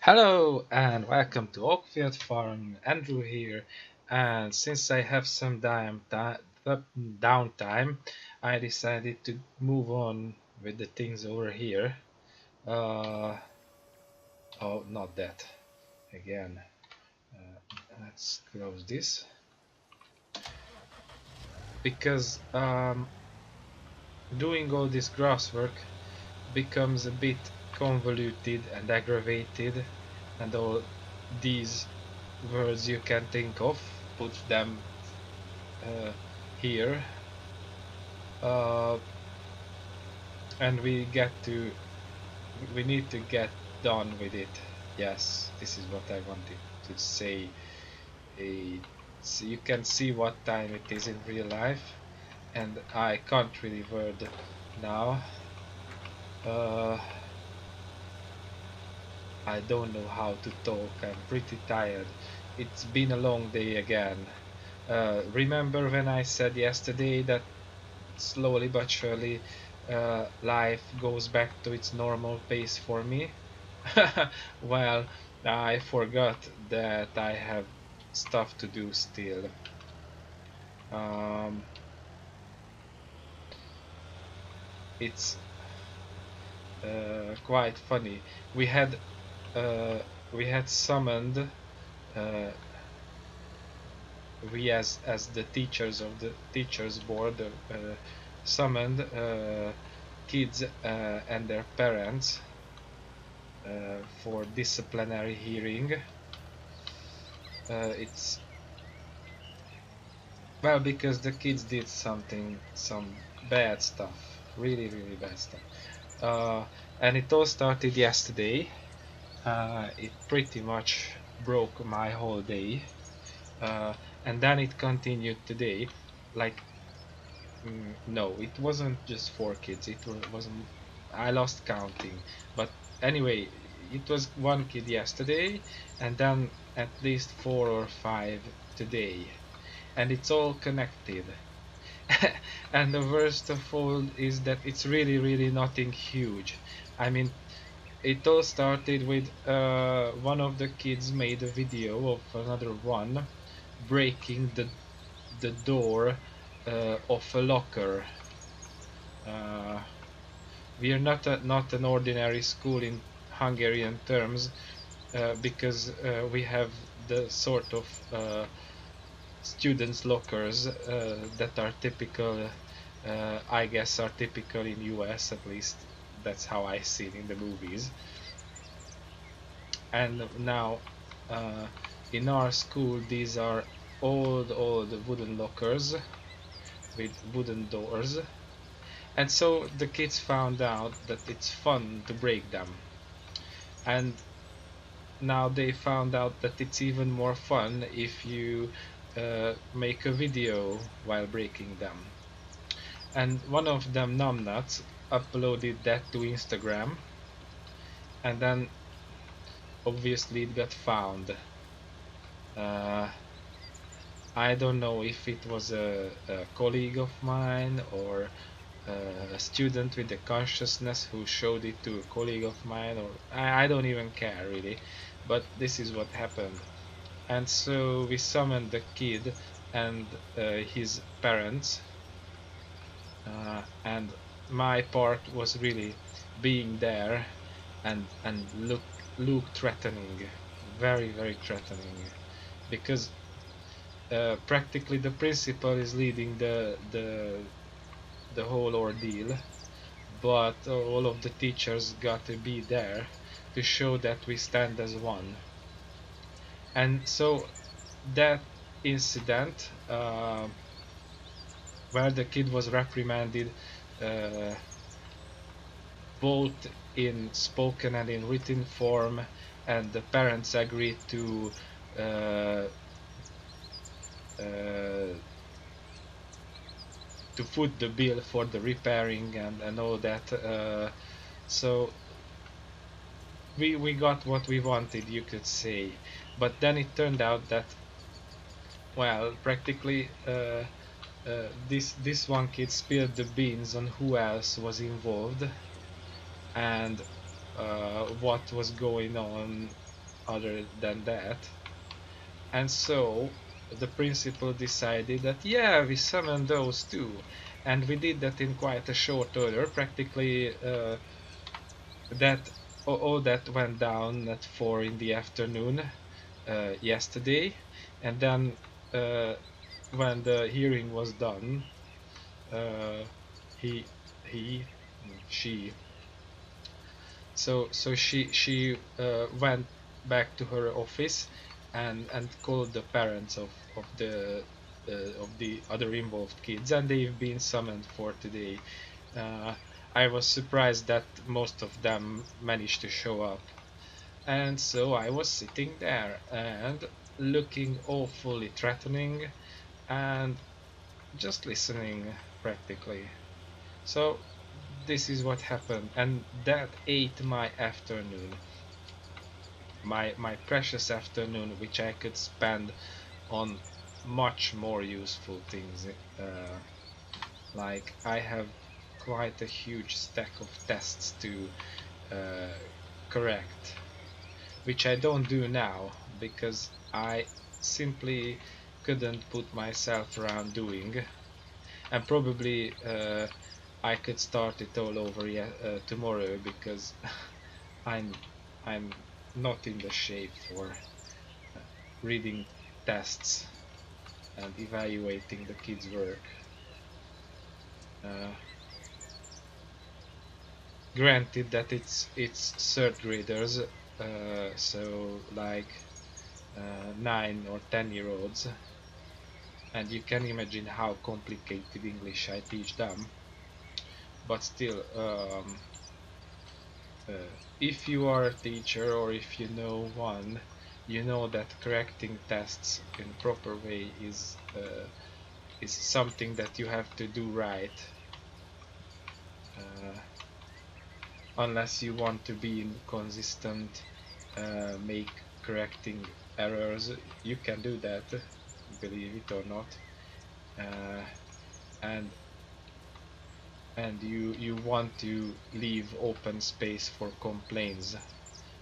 Hello and welcome to OakfieldFarm. Andrew here, and since I have some downtime, I decided to move on with the things over here. Uh, oh, not that again. Let's close this because doing all this grasswork becomes a bit convoluted and aggravated, and all these words you can think of, put them uh, here, uh, and we need to get done with it. Yes, this is what I wanted to say. So you can see what time it is in real life, and I can't really word now. uh, I don't know how to talk. I'm pretty tired. It's been a long day again. Remember when I said yesterday that slowly but surely life goes back to its normal pace for me? Well, I forgot that I have stuff to do still. Um, it's quite funny. We had uh, we had summoned, uh, we as the teachers of the teachers board, summoned kids and their parents for disciplinary hearing. It's Well, because the kids did some bad stuff, really bad stuff. Uh, and it all started yesterday. It pretty much broke my whole day. Uh, and then it continued today. Like, no, it wasn't just four kids. Wasn't. I lost counting. But anyway, it was one kid yesterday, and then at least four or five today, and it's all connected. And the worst of all is that it's really nothing huge. I mean, it all started with one of the kids made a video of another one breaking the door of a locker. uh, we are not an ordinary school in Hungarian terms, because we have the sort of students' lockers that are typical, I guess, are typical in US, at least that's how I see it in the movies. And now, uh, in our school, these are old wooden lockers with wooden doors, and so the kids found out that it's fun to break them, and now they found out that it's even more fun if you make a video while breaking them. And one of them, numbnuts, uploaded that to Instagram, and then obviously it got found. uh, I don't know if it was a colleague of mine or a student with the consciousness who showed it to a colleague of mine, or I don't even care really, but this is what happened. And so we summoned the kid and his parents, and my part was really being there and look threatening, very threatening, because practically the principal is leading the whole ordeal, but all of the teachers got to be there to show that we stand as one. And so that incident, where the kid was reprimanded, uh, both in spoken and in written form, and the parents agreed uh, uh, to foot the bill for the repairing and all that. So we got what we wanted, you could say. But then it turned out that, well, practically this one kid spilled the beans on who else was involved and what was going on other than that. And so the principal decided that yeah, we summon those too, and we did that in quite a short order. Practically, that all that went down at 4 in the afternoon yesterday, and then uh, when the hearing was done, uh, he he she so she went back to her office and called the parents of the other involved kids, and they've been summoned for today. uh, I was surprised that most of them managed to show up, and so I was sitting there and looking awfully threatening and just listening practically. So this is what happened, and that ate my afternoon, my precious afternoon, which I could spend on much more useful things. Like I have quite a huge stack of tests to uh, correct, which I don't do now because I simply couldn't put myself around doing, and probably I could start it all over tomorrow because I'm I'm not in the shape for uh, reading tests and evaluating the kids' work. Uh, Granted that it's third graders, so like 9 or 10 year olds, and you can imagine how complicated English I teach them. But still, if you are a teacher or if you know one, you know that correcting tests in proper way is something that you have to do right, uh, unless you want to be inconsistent, make correcting errors. You can do that, believe it or not, uh, and you want to leave open space for complaints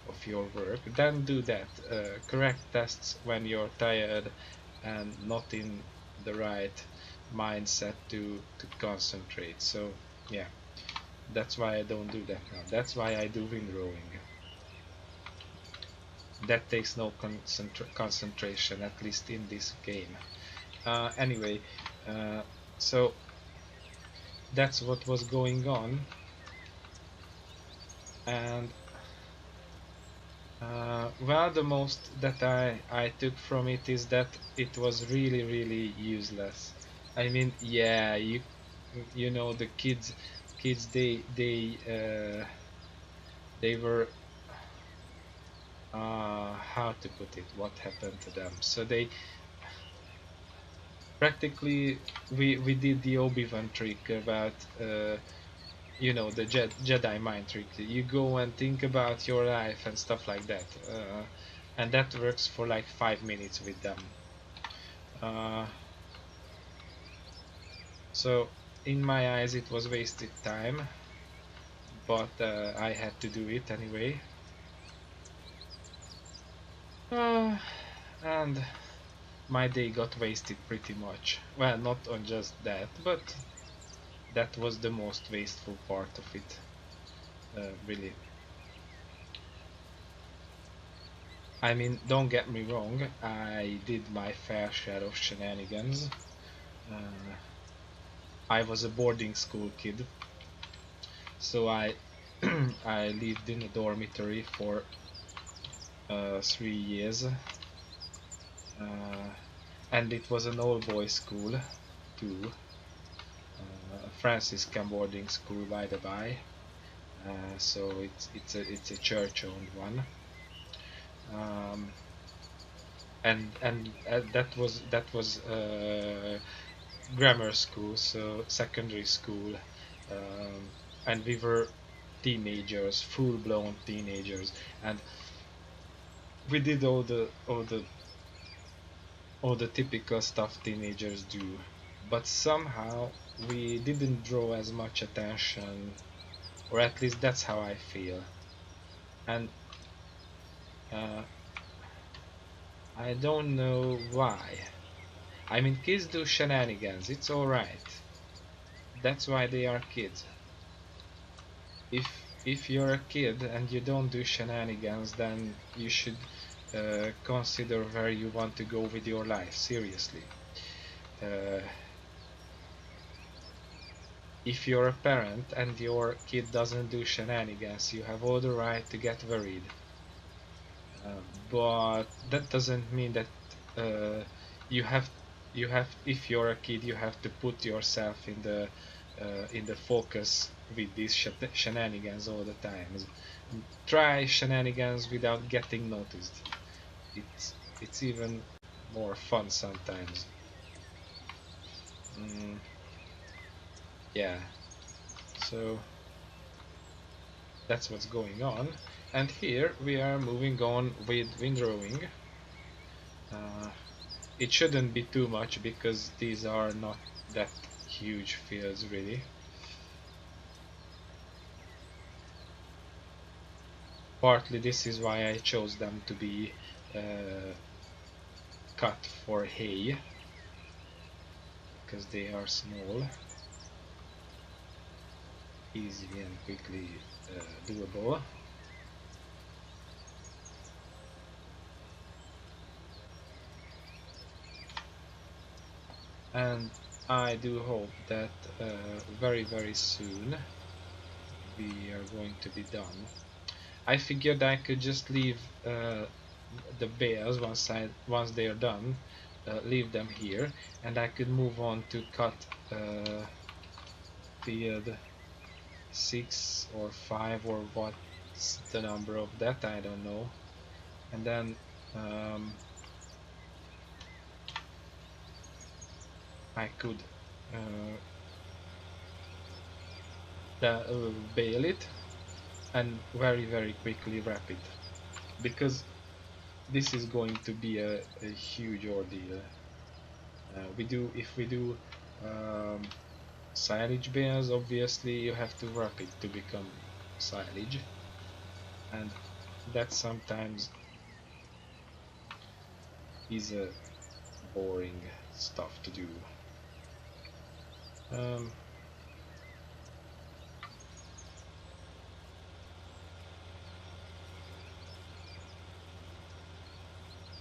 of your work, then do that. Correct tests when you're tired and not in the right mindset to concentrate. So yeah, that's why I don't do that now. That's why I do windrowing. That takes no concentration, at least in this game. Anyway, uh, so that's what was going on, and well, the most that I took from it is that it was really really useless. I mean, yeah, you know the kids they were how to put it, what happened to them. So they practically we did the Obi-Wan trick about you know the Jedi mind trick. You go and think about your life and stuff like that, and that works for like 5 minutes with them. Uh, so in my eyes, it was wasted time, but I had to do it anyway. Uh, and my day got wasted pretty much. Well, not on just that, but that was the most wasteful part of it, really. I mean, don't get me wrong, I did my fair share of shenanigans. Uh, I was a boarding school kid, so I I lived in a dormitory for 3 years, and it was an all-boys school too, a Franciscan boarding school by the by. So it's a church-owned one, um, and that was grammar school, so secondary school, um, and we were teenagers, full-blown teenagers, and we did all the typical stuff teenagers do, but somehow we didn't draw as much attention, or at least that's how I feel. And uh, I don't know why. I mean, kids do shenanigans, it's alright. That's why they are kids. If you're a kid and you don't do shenanigans, then you should consider where you want to go with your life, seriously. Uh, if you're a parent and your kid doesn't do shenanigans, you have all the right to get worried. But that doesn't mean that uh, you have if you're a kid you have to put yourself in the focus with these shenanigans all the time. Try shenanigans without getting noticed. It's even more fun sometimes. mm, yeah, so that's what's going on, and here we are moving on with windrowing. uh, It shouldn't be too much because these are not that huge fields really. Partly this is why I chose them to be uh, cut for hay, because they are small, easy and quickly doable. And I do hope that very soon we are going to be done. I figured I could just leave the bales once they are done, leave them here, and I could move on to cut field 6 or 5 or what's the number of that, I don't know. And then um, I could uh, bale it and very quickly wrap it, because this is going to be a huge ordeal. If we do um, silage bales, obviously you have to wrap it to become silage, and that sometimes is a boring stuff to do. Um,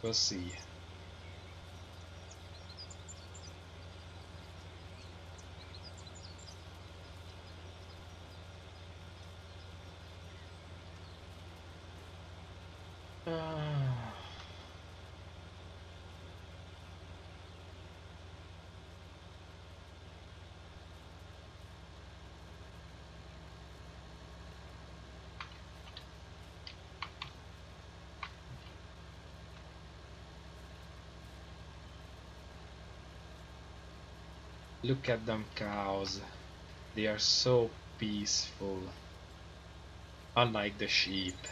we'll see. Uh, Look at them cows. They are so peaceful, unlike the sheep.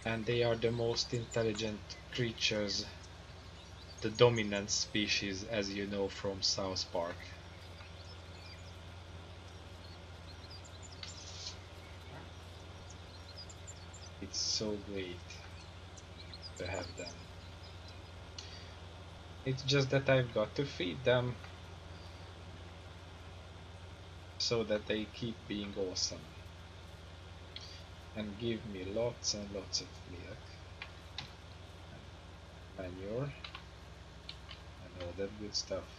And they are the most intelligent creatures, the dominant species, as you know from South Park. It's so great to have them. It's just that I've got to feed them so that they keep being awesome and give me lots and lots of milk, manure, and all that good stuff.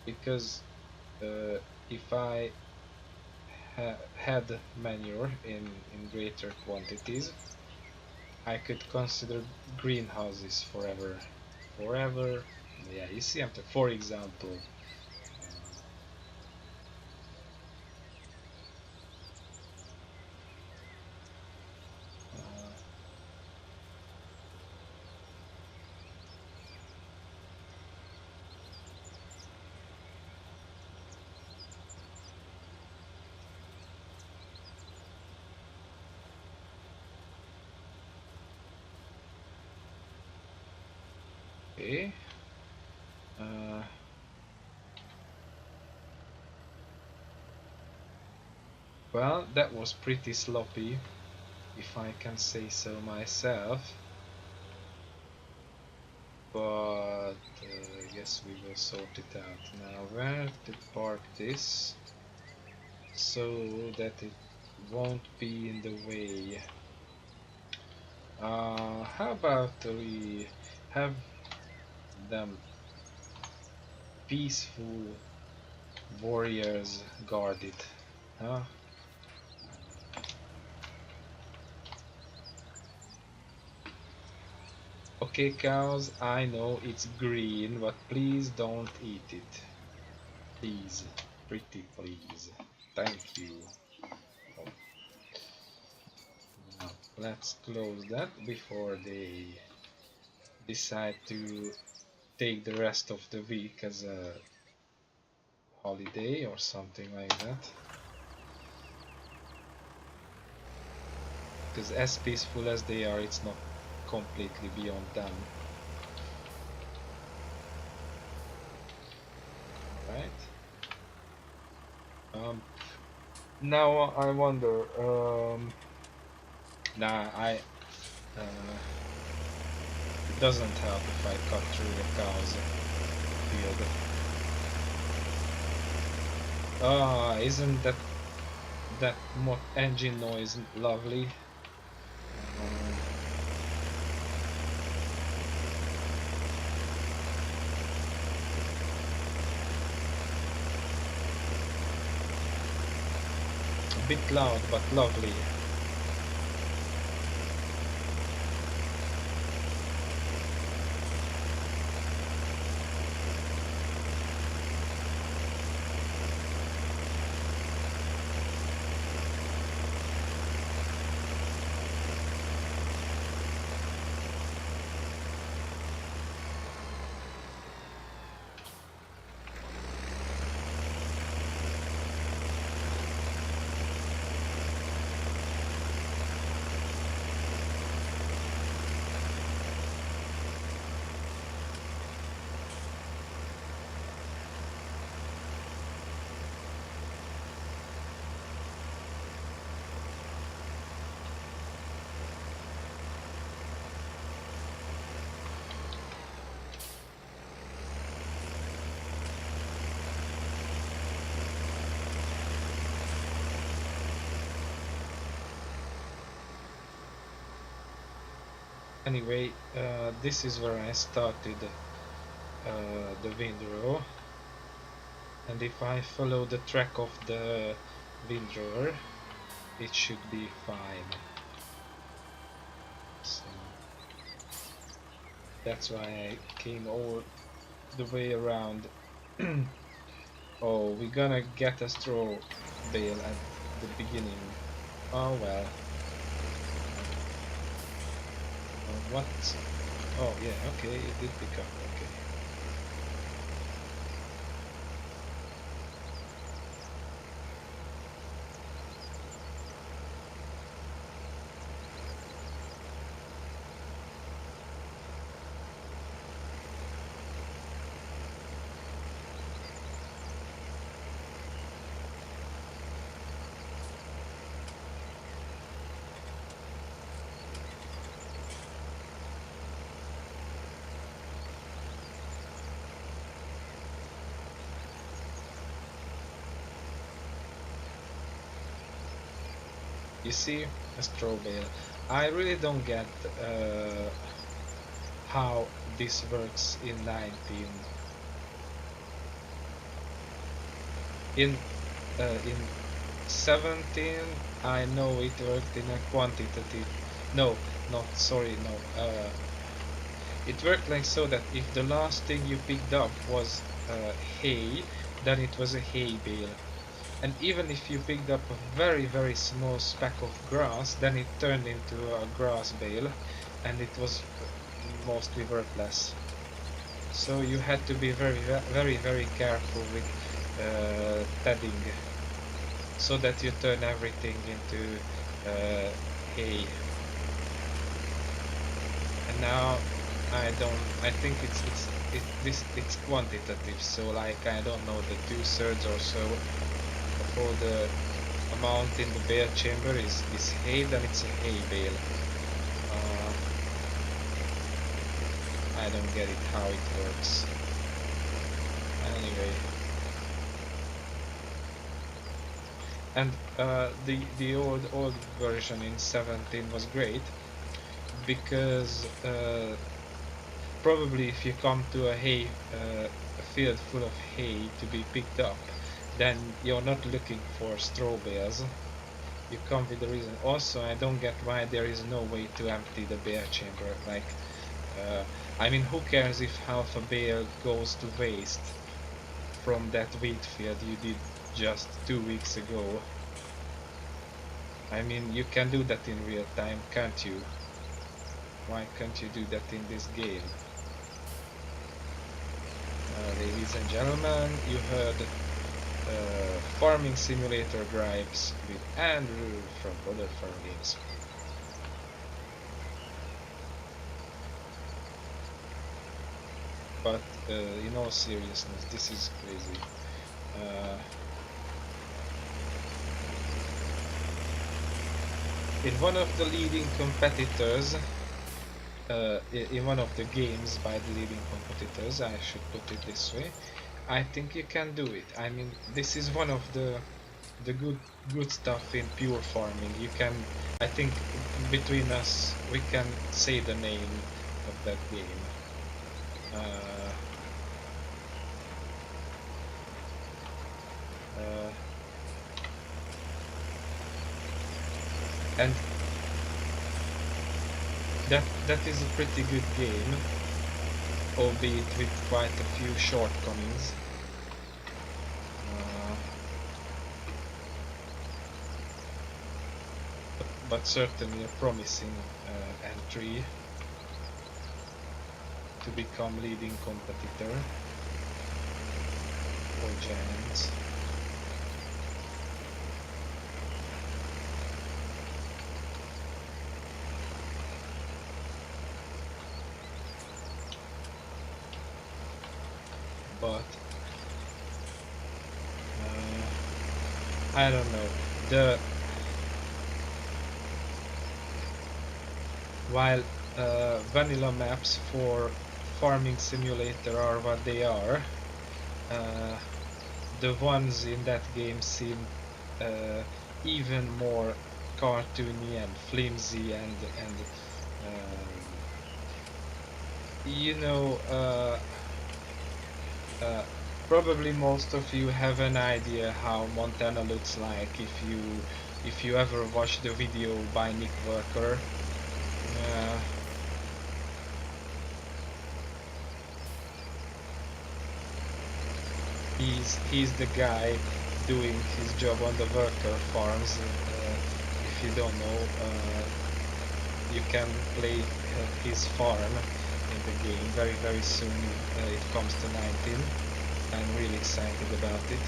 Because if I had manure in greater quantities, I could consider greenhouses forever. Forever. Yeah, you see, for example, uh, Okay. Well, that was pretty sloppy, if I can say so myself. But yes, we will sort it out. Now, where to park this so that it won't be in the way? How about we have them peaceful warriors guard it? Huh? Okay, cows, I know it's green, but please don't eat it. Please, pretty please. Thank you. Oh, now, let's close that before they decide to take the rest of the week as a holiday or something like that. Because as peaceful as they are, it's not completely beyond them. Alright. Now I wonder, nah, it doesn't help if I cut through the cow's field. Ah, isn't that engine noise lovely? A bit loud, but lovely. Anyway, this is where I started the windrow, and if I follow the track of the windrower, it should be fine. So that's why I came all the way around. Oh, we're gonna get a straw bale at the beginning. Oh well. What? Oh yeah, okay, it did pick up, okay. You see, a straw bale. I really don't get how this works in 19. In 17, I know it worked in a quantitative. No, not sorry, no. It worked like so that if the last thing you picked up was hay, then it was a hay bale. And even if you picked up a very very small speck of grass, then it turned into a grass bale, and it was mostly worthless. So you had to be very careful with tedding, so that you turn everything into hay. And now I don't. I think it's quantitative. So like I don't know, the 2/3 or so of all the amount in the bale chamber is hay. Then it's a hay bale. I don't get it how it works. Anyway, and the old version in 17 was great because probably if you come to a field full of hay to be picked up, then you're not looking for straw bales. You come with a reason. Also, I don't get why there is no way to empty the bale chamber. Like, I mean, who cares if half a bale goes to waste from that wheat field you did just 2 weeks ago? I mean, you can do that in real time, can't you? Why can't you do that in this game? Ladies and gentlemen, you heard Farming Simulator Gripes with Andrew from Other Farm Games. But in all seriousness, this is crazy. In one of the leading competitors, in one of the games by the leading competitors, I should put it this way, I think you can do it. I mean, this is one of the good stuff in pure farming. You can, I think, between us, we can say the name of that game. And that is a pretty good game, albeit with quite a few shortcomings. But certainly a promising entry to become leading competitor for Giants. But I don't know. While vanilla maps for Farming Simulator are what they are, the ones in that game seem even more cartoony and flimsy and you know, probably most of you have an idea how Montana looks like if you ever watch the video by Nick Worker. He's the guy doing his job on the worker farms. If you don't know, you can play his farm in the game very soon. It comes to 19. I'm really excited about it.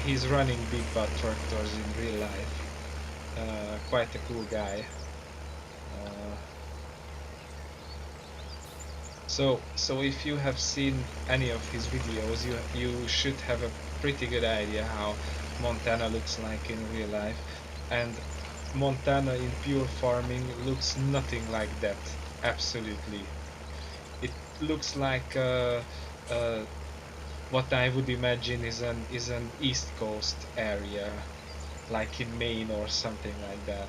He's running big butt tractors in real life. Quite a cool guy. So if you have seen any of his videos, you should have a pretty good idea how Montana looks like in real life, and Montana in pure farming looks nothing like that. Absolutely, it looks like what I would imagine is an East Coast area, like in Maine or something like that.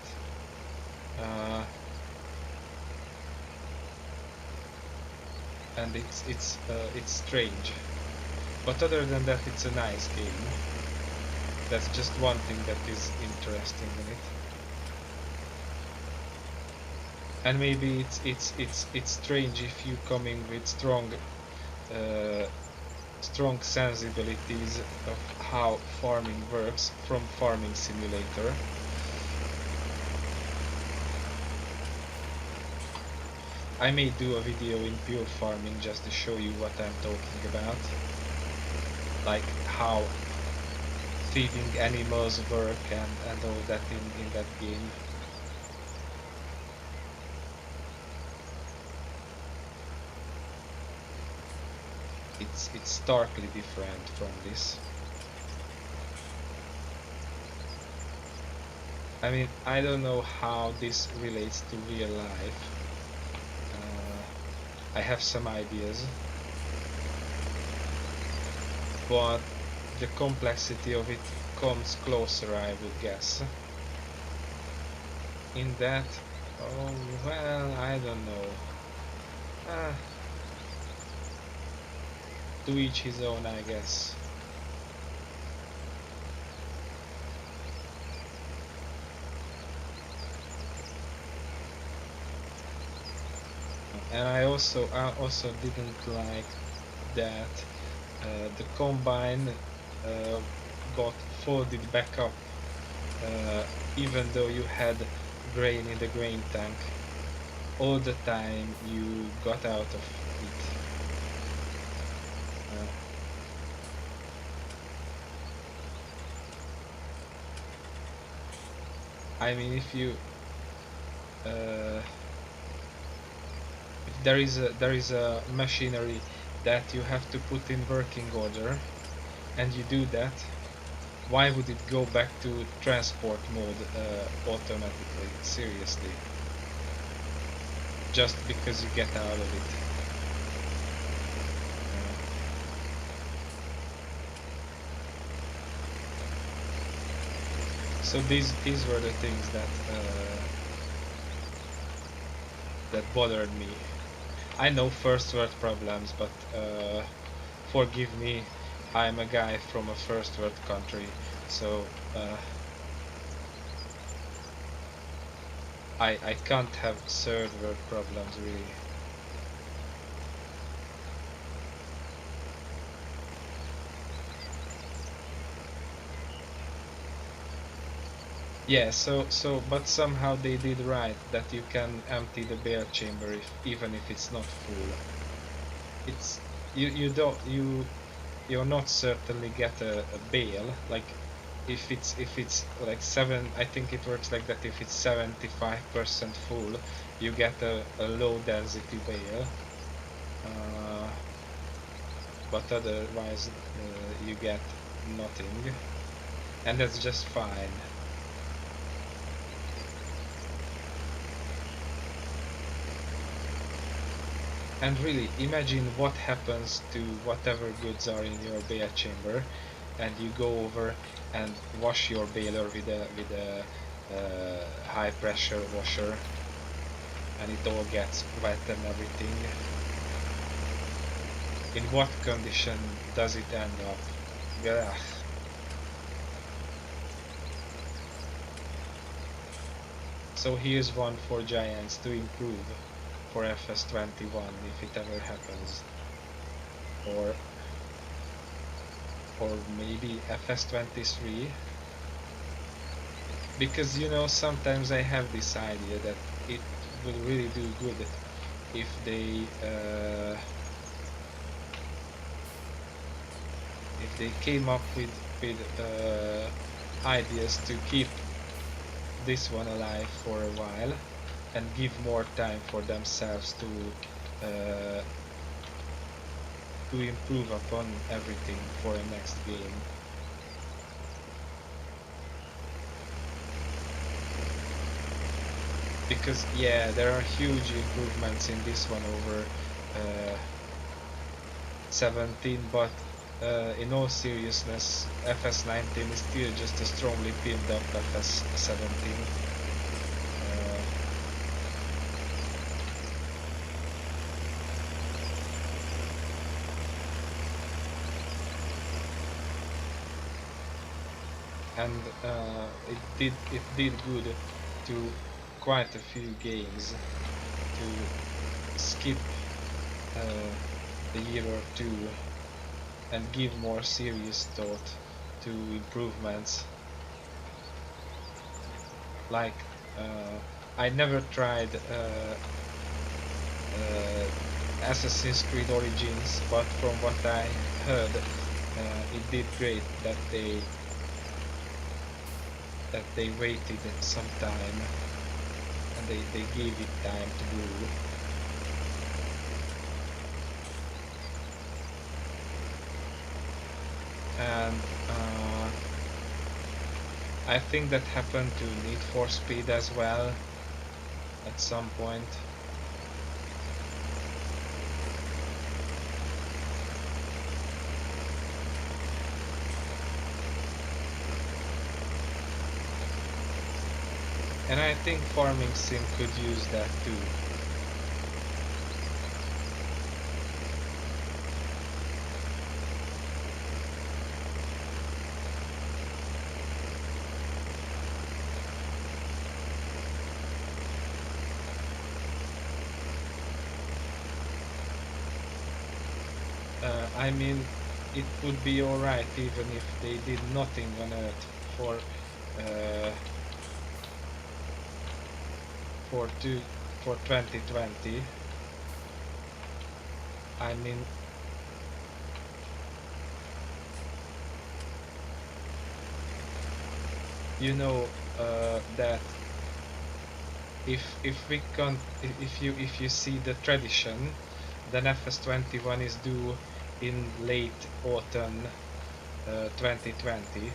And it's strange, but other than that, it's a nice game. That's just one thing that is interesting in it. And maybe it's strange if you coming with strong sensibilities of how farming works from Farming Simulator. I may do a video in pure farming just to show you what I'm talking about, like how feeding animals work and all that in that game. it's starkly different from this. I mean, I don't know how this relates to real life. I have some ideas, but the complexity of it comes closer, I would guess. In that, oh well, I don't know. Ah, to each his own, I guess. And I also didn't like that the combine uh, got folded back up, even though you had grain in the grain tank. All the time you got out of it. Uh, I mean, uh, if there is a machinery that you have to put in working order, and you do that, why would it go back to transport mode automatically? Seriously, just because you get out of it. So these were the things that bothered me. I know first world problems, but forgive me, I'm a guy from a first world country, so I can't have third world problems really. Yeah, but somehow they did right that you can empty the bale chamber even if it's not full. It's you don't you're not certainly get a bale, like if it's like seven, I think it works like that. If it's 75% full, you get a low density bale, uh, but otherwise you get nothing, and that's just fine. And really, imagine what happens to whatever goods are in your bale chamber, and you go over and wash your baler with a high pressure washer, and it all gets wet and everything. In what condition does it end up? Ugh. So here's one for Giants to improve for FS21 if it ever happens, or or maybe FS23, because sometimes I have this idea that it would really do good if they came up with ideas to keep this one alive for a while and give more time for themselves uh, to improve upon everything for the next game. Because yeah, there are huge improvements in this one over 17, but in all seriousness, FS19 is still just a strongly pinned up FS17. And it did good to quite a few games to skip a year or two and give more serious thought to improvements. Like I never tried Assassin's Creed Origins, but from what I heard, it did great that they waited some time and they gave it time to brew. I think that happened to Need for Speed as well at some point. And I think Farming Sim could use that too. I mean, it would be alright even if they did nothing on it for uh, for two for 2020. I mean, you know that if you see the tradition, then FS21 is due in late autumn 2020.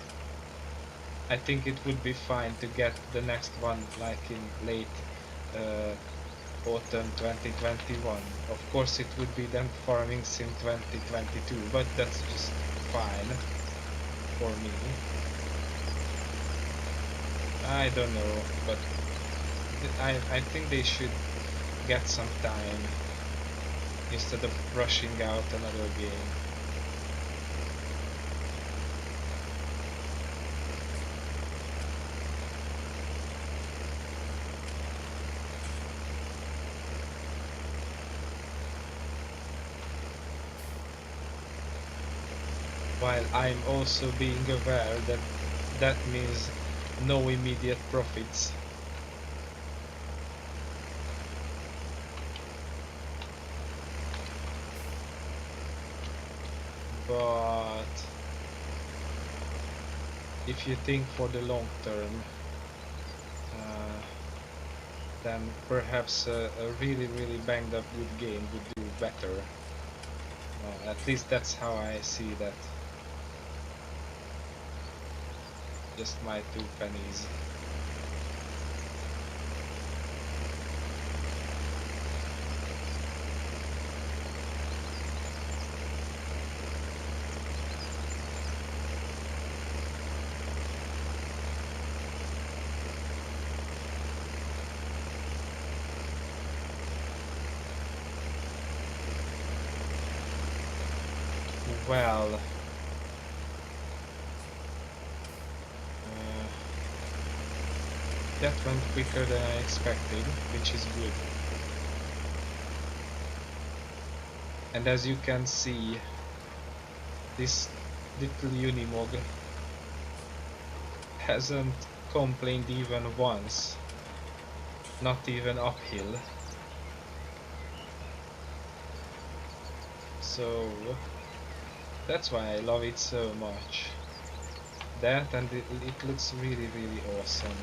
I think it would be fine to get the next one like in late uh, autumn 2021. Of course, it would be then Farming Sim 2022, but that's just fine for me. I don't know, but I think they should get some time instead of rushing out another game. While I'm also being aware that that means no immediate profits. But if you think for the long term, uh, then perhaps a really banged up good game would do better. At least that's how I see that. Just my 2 pennies. Well, that went quicker than I expected, which is good. And as you can see, this little Unimog hasn't complained even once, not even uphill. So that's why I love it so much. That and it looks really awesome.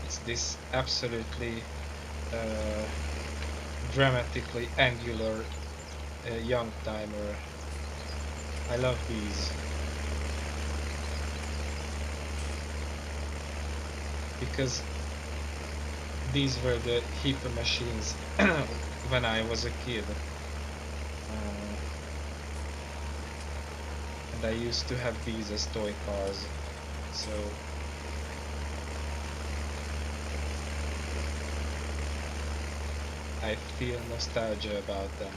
It's this absolutely uh, dramatically angular young timer. I love these because these were the hip machines when I was a kid, and I used to have these as toy cars. So I feel nostalgia about them.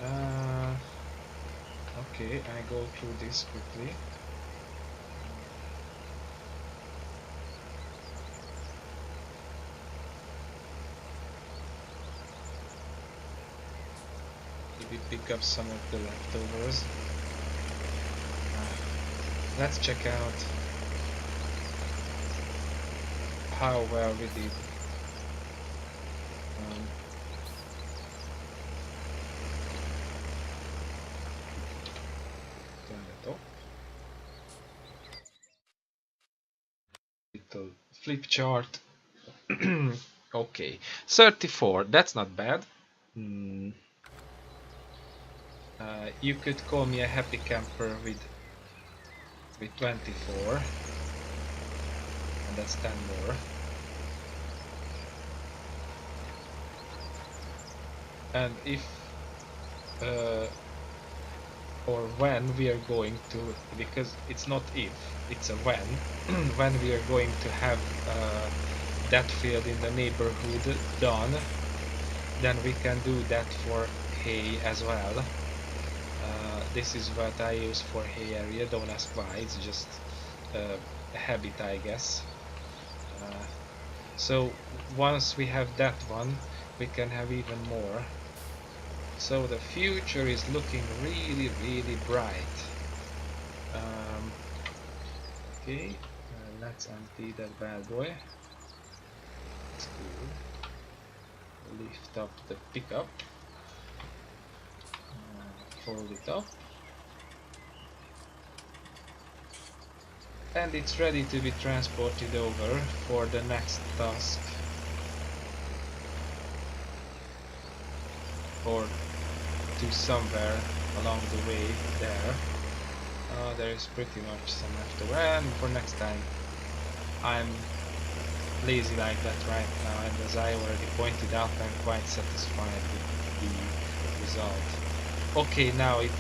Uh, okay, I go through this quickly. Maybe pick up some of the leftovers. Let's check out how well we did. Um, Turn it off. Little flip chart. Okay, 34. That's not bad. Hmm. You could call me a happy camper with 24, and that's 10 more. And if or when we are going to, because it's not if, it's a when, when we are going to have that field in the neighborhood done, then we can do that for hay as well. This is what I use for hay area, don't ask why, it's just a habit, I guess. So once we have that one, we can have even more. So the future is looking really, really bright. Okay, let's empty that bad boy. That's good. Lift up the pickup. Fold it up. And it's ready to be transported over for the next task. Or to somewhere along the way there. There is pretty much some left over, and for next time I'm lazy like that right now, and as I already pointed out, I'm quite satisfied with the result. Okay, now it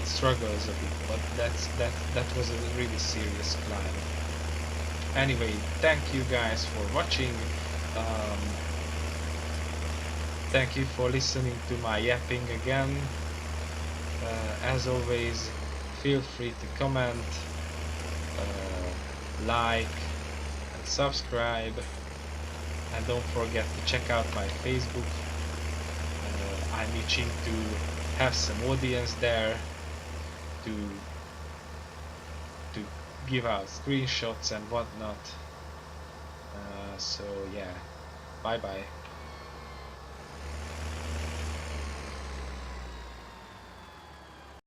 struggles a bit, but that was a really serious climb. Anyway, thank you guys for watching. Thank you for listening to my yapping again. As always, feel free to comment, like, and subscribe, and don't forget to check out my Facebook. I'm itching to have some audience there to give out screenshots and whatnot. So yeah, bye bye.